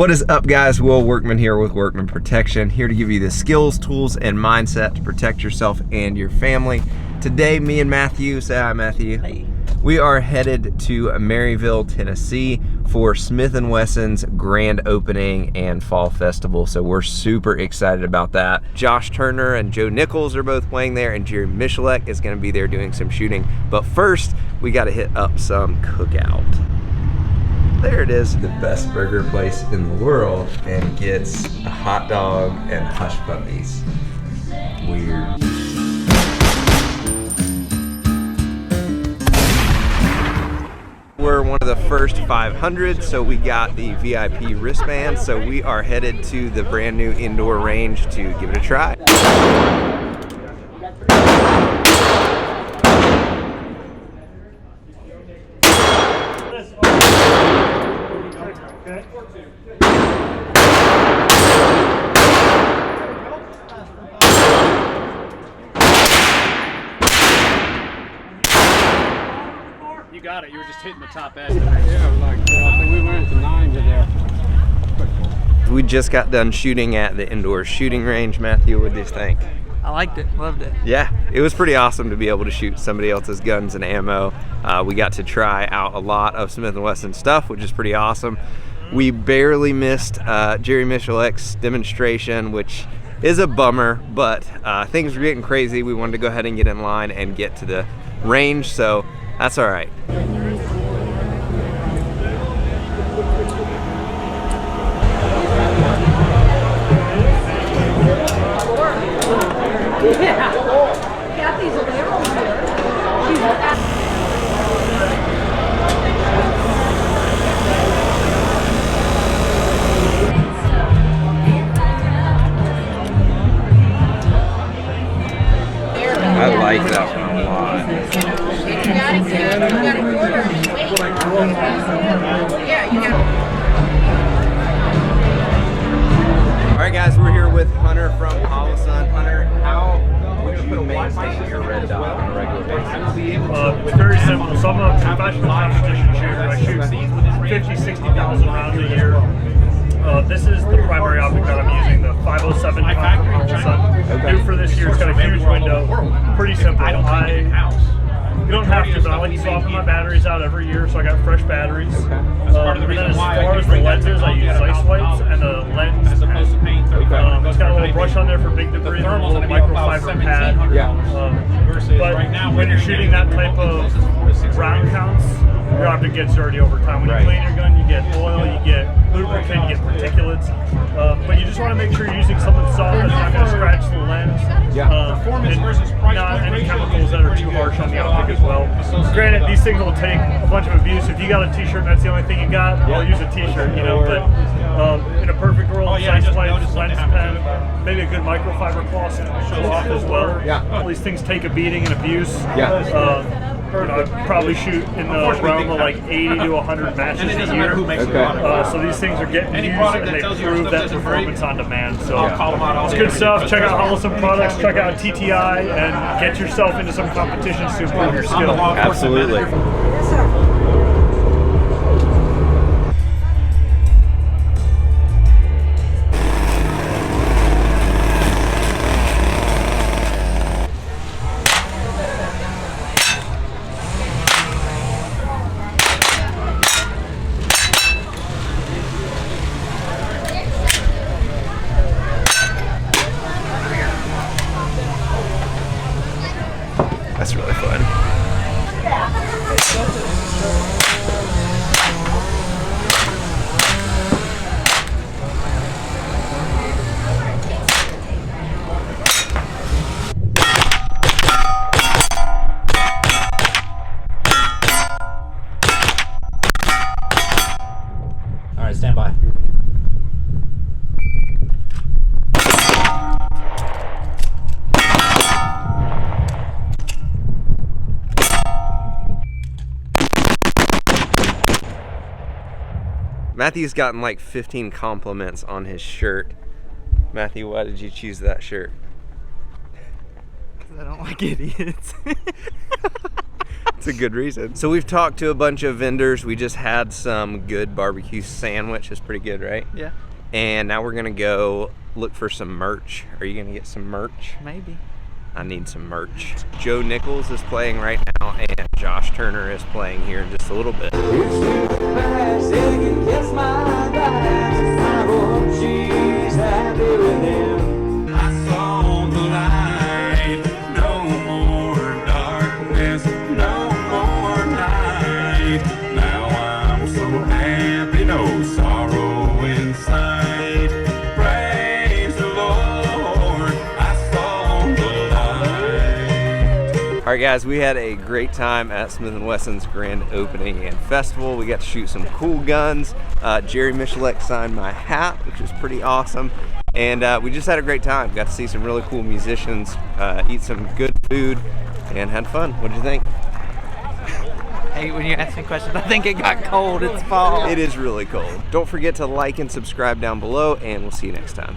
What is up, guys? Will Workman here with Workman Protection, here to give you the skills, tools, and mindset to protect yourself and your family. Today, me and Matthew, say hi, Matthew. Hey. We are headed to Maryville, Tennessee for Smith and Wesson's grand opening and fall festival, so we're super excited about that. Josh Turner and Joe Nicholes are both playing there, and Jerry Miculek is going to be there doing some shooting. But first, we got to hit up some Cookout. There it is, the best burger place in the world, and gets a hot dog and hush puppies. Weird. We're one of the first 500, so we got the VIP wristband, so we are headed to the brand new indoor range to give it a try. You got it. You were just hitting the top edge. Yeah, like I think we went to 9 today. We just got done shooting at the indoor shooting range. Matthew, what did you think? I liked it, loved it. Yeah, it was pretty awesome to be able to shoot somebody else's guns and ammo. We got to try out a lot of Smith and Wesson stuff, which is pretty awesome. We barely missed Jerry Miculek's demonstration, which is a bummer, but things were getting crazy. We wanted to go ahead and get in line and get to the range, so that's all right. Yeah. Kathy's available here. I like that one a lot. You got to order. Yeah, you got. All right, guys, we're here with Hunter from Holliston. Hunter, how would you maintain your red dot on a regular basis? It's very simple. So I'm a professional competition shooter. I shoot 50, 60,000 rounds a year. This is the primary optic that I'm using, the 507 from Holliston. New for this year, it's got a huge window. Pretty simple. You don't have to, but I like to soften my batteries out every year, so I got fresh batteries. And then as far as the lenses, I use ice whites and a lens pen. It's got a little brush on there for big debris, and a little microfiber pad. But when you're shooting that type of round counts, your optic gets dirty over time. When you clean your gun, you get oil, you get lubricant, you get particulates. But you just want to make sure you're using something soft that's not going to scratch the lens. And not any chemicals that are too harsh on the optic as well. Granted, these things will take a bunch of abuse. If you got a t-shirt and that's the only thing you got, I'll use a t-shirt, you know, but in a perfect world, ice whites, lens pen, maybe a good microfiber cloth as well. These things take a beating and abuse. I'd probably shoot in the realm of like 80 to 100 matches a year. So these things are getting used and they prove that performance on demand. So it's good stuff. Check out Holliston products, check out TTI, and get yourself into some competitions to improve your skill. Absolutely. That's really fun. All right, stand by. Matthew's gotten like 15 compliments on his shirt. Matthew, why did you choose that shirt? Because I don't like idiots. It's a good reason. So we've talked to a bunch of vendors. We just had some good barbecue sandwich. It's pretty good, right? Yeah, And now we're gonna go look for some merch. Are you gonna get some merch? maybe. I need some merch. Joe Nicholes is playing right now, and Josh Turner is playing here in just a little bit. All right, guys, we had a great time at Smith and Wesson's grand opening and festival. We got to shoot some cool guns. Jerry Miculek signed my hat, which was pretty awesome. And we just had a great time. Got to see some really cool musicians, eat some good food, and had fun. What did you think? Hey, when you ask me questions, I think it got cold. It's fall. It is really cold. Don't forget to like and subscribe down below, and we'll see you next time.